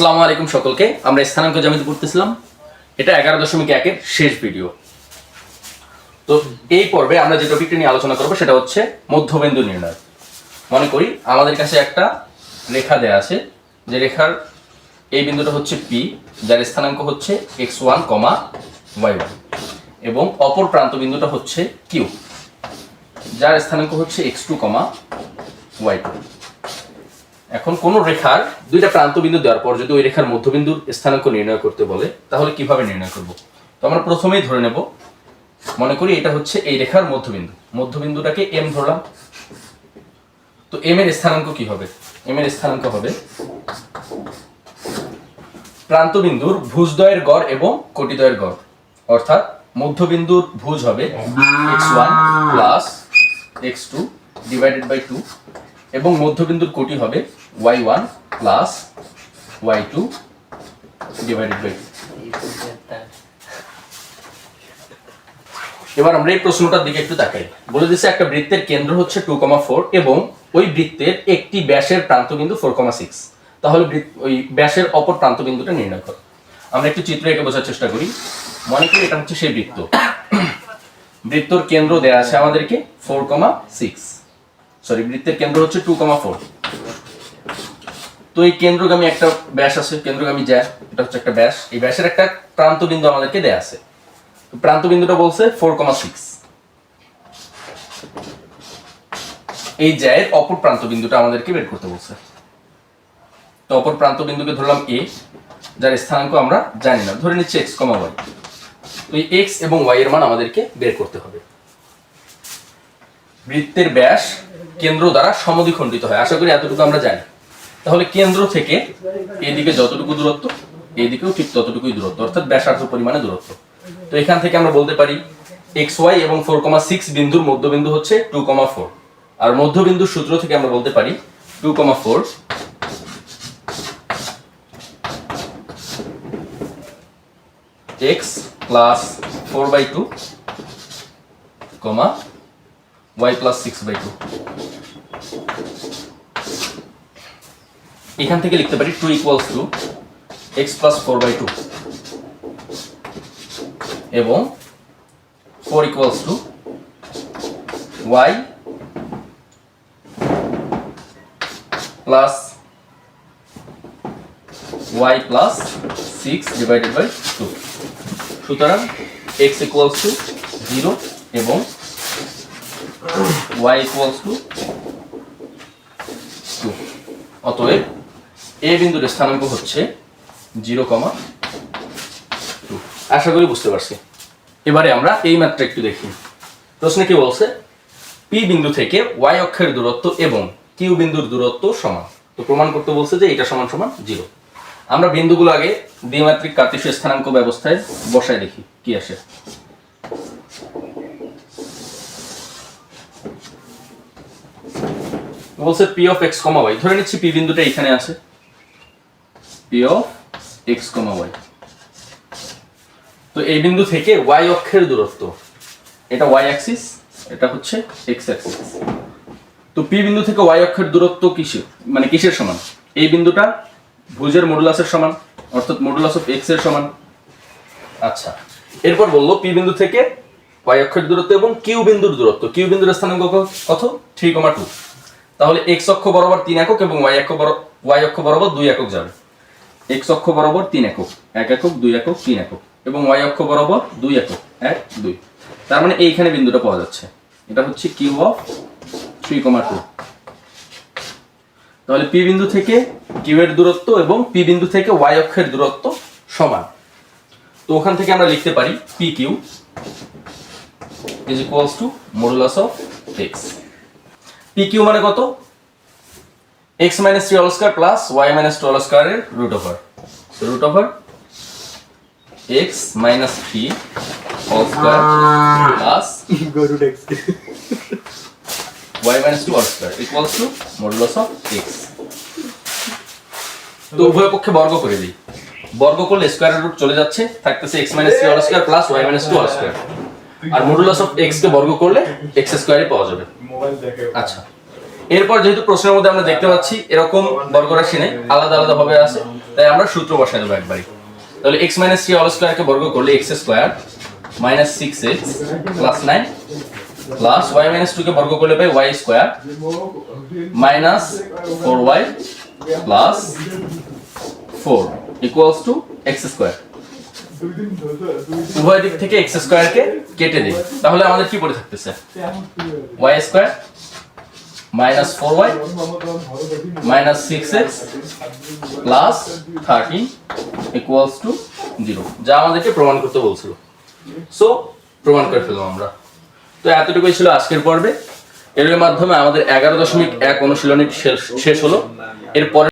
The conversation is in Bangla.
আসসালামু আলাইকুম সকলকে। আমরা স্থানাঙ্ক জ্যামিতি পড়তেছিলাম, এটা 11.1 এর শেষ ভিডিও। তো এই পর্বে আমরা যে টপিকটা নিয়ে আলোচনা করব সেটা হচ্ছে মধ্যবিন্দু নির্ণয়। মনে করি আমাদের কাছে একটা রেখা দেয়া আছে, যে রেখার এই বিন্দুটা হচ্ছে পি, যার স্থানাঙ্ক হচ্ছে x1, y1, এবং অপর প্রান্ত বিন্দুটা হচ্ছে কিউ, যার স্থানাঙ্ক হচ্ছে x2, y2। এখন কোন রেখার দুইটা প্রান্ত বিন্দু দেওয়ার পর যদি ওই রেখার মধ্যবিন্দুর স্থানাঙ্ক নির্ণয় করতে বলে, তাহলে কিভাবে নির্ণয় করব? তো আমরা প্রথমেই ধরে নেব, মনে করি এটা হচ্ছে এই রেখার মধ্যবিন্দু, মধ্যবিন্দুটাকে এম ধরলাম। তো এম এর স্থানাঙ্ক কি হবে? এম এর স্থানাঙ্ক হবে প্রান্তবিন্দুর ভুজদ্বয়ের গড় এবং কোটিদ্বয়ের গড়, অর্থাৎ মধ্যবিন্দুর ভুজ হবে x1 plus x2 divided by 2, এবং মধ্যবিন্দুর কোটি হবে y1 plus y2 divided by 2। এবার আমরা এই প্রশ্নটার দিকে একটু তাকাই। বলে দিচ্ছে একটা বৃত্তের কেন্দ্র হচ্ছে 2,4 এবং ওই বৃত্তের একটি ব্যাসের প্রান্তবিন্দু 4,6। তাহলে ওই ব্যাসের অপর প্রান্তবিন্দুটা নির্ণয় করো। আমরা একটু চিত্র এঁকে বোঝার চেষ্টা করি। মনে করি এটা হচ্ছে সেই বৃত্ত, বৃত্তর কেন্দ্র দেয়া আছে আমাদেরকে 4,6, সরি বৃত্তের কেন্দ্র হচ্ছে 2,4। তো এই কেন্দ্রগামী একটা ব্যাস আছে, কেন্দ্রগামী জ্যা, এটা হচ্ছে একটা ব্যাস। এই ব্যাসের একটা প্রান্তবিন্দু আমাদেরকে দেয়া আছে, প্রান্তবিন্দুটা বলছে 4,6। এই জ্যায়ের অপর প্রান্তবিন্দুটা আমাদেরকে বের করতে বলছে। তো অপর প্রান্তবিন্দুকে ধরলাম এ, যার স্থানাঙ্ক আমরা জানি না, ধরে নিচ্ছি x, y। তো এই x এবং y এর মান আমাদেরকে বের করতে হবে। বৃত্তের ব্যাস কেন্দ্র দ্বারা সমদ্বিখণ্ডিত হয়, আশা করি এতটুকু আমরা জানি। তাহলে কেন্দ্র থেকে এদিকে যতটুকু দূরত্ব, এদিকেও ঠিক ততটুকুই দূরত্ব, অর্থাৎ ব্যাসার্ধ পরিমাণে দূরত্ব। তো এখান থেকে আমরা বলতে পারি xy এবং 4,6 বিন্দুর মধ্যবিন্দু হচ্ছে 2,4, আর মধ্যবিন্দুর সূত্র থেকে আমরা বলতে পারি 2,4 x প্লাস 4/2, y প্লাস 6/2। এখান থেকে লিখতে পারি 2 ইকুয়ালস টু x প্লাস 4/2 এবং 4 equals to y plus 6 divided by 2। সুতরাং x ইকুয়ালস টু 0 এবং y ইকুয়ালস টু 2। অতএব এ বিন্দুর স্থানাঙ্ক হচ্ছে 0,2। আশা করি বুঝতে পারছি। এবারে আমরা এই মাত্রা একটু দেখি। প্রশ্নে কি বলছে? পি বিন্দু থেকে y অক্ষের দূরত্ব এবং কিউ বিন্দুর দূরত্ব সমান। তো প্রমাণ করতে বলছে যে এটা সমান সমান 0। আমরা বিন্দুগুলো আগে দ্বিমাত্রিক কার্টেসীয় স্থানাঙ্ক ব্যবস্থায় বসায় দেখি কি আসে। বলছে p of x, y, ধরে নিচ্ছি p বিন্দুটা এখানে আছে, p of x, y। তো এই বিন্দু থেকে y অক্ষের দূরত্ব, এটা y অ্যাক্সিস, এটা হচ্ছে x অ্যাক্সিস। তো p বিন্দু থেকে y অক্ষের দূরত্ব কিসের সমান? এই বিন্দুটা ভুজের মডুলাসের সমান, অর্থাৎ মডুলাস অফ x এর সমান। আচ্ছা, এরপর বললো p বিন্দু থেকে y অক্ষের দূরত্ব এবং কিউ বিন্দুর দূরত্ব। কিউ বিন্দুর স্থানাঙ্ক কত? 3,2। তাহলে x অক্ষ বরাবর 3 একক এবং y অক্ষ বরাবর 2 একক যাবে। x অক্ষ বরাবর 3 একক, 1 একক, 2 একক, 3 একক, এবং y অক্ষ বরাবর 2 একক, 1, 2। তার মানে এইখানে বিন্দুটা পাওয়া যাচ্ছে, এটা হচ্ছে কিউ অফ 3,2। তাহলে p বিন্দু থেকে কিউ এর দূরত্ব এবং p বিন্দু থেকে y অক্ষের দূরত্ব সমান। তো ওখান থেকে আমরা লিখতে পারি pq is equals to modulus of x। pq মানে কত? x minus 3 whole square plus y minus 2 whole square এর root over x minus 3 whole square plus y minus 2 whole square equals to modulus of x। তো উভয় পক্ষে বর্গ করে দিই। বর্গ করলে স্কয়ার রুট চলে যাচ্ছে, থাকতেছে x minus 3 whole square plus y minus 2 whole square, আর মডুলাস অফ x কে বর্গ করলে x স্কয়ারই পাওয়া যাবে। আচ্ছা, এরপর যেহেতু প্রশ্নের মধ্যে আমরা দেখতে পাচ্ছি এরকম বর্গরাশি নেই, আলাদা আলাদা ভাবে আছে, তাই আমরা সূত্র বসাই দেবো একবারই। তাহলে x মাইনাস 3 হোল স্কয়ারকে বর্গ করলে x square minus 6x plus 9 plus y minus 2 কে বর্গ করলে পাই y square minus 4y plus 4 equals two x square. উভয় দিক থেকে x স্কয়ার কে কেটে দিই, তাহলে আমাদের কি পড়ে থাকতেছে y square minus 4y minus 6x plus 13 equals to 0, যা আমাদেরকে প্রমাণ করতে বলছিল। সো প্রমাণ করে ফেললাম আমরা। তো এতটুকুই ছিল আজকের পর্বে। এর মাধ্যমে আমাদের 11.1 অনুশীলনী শেষ হলো। এরপরে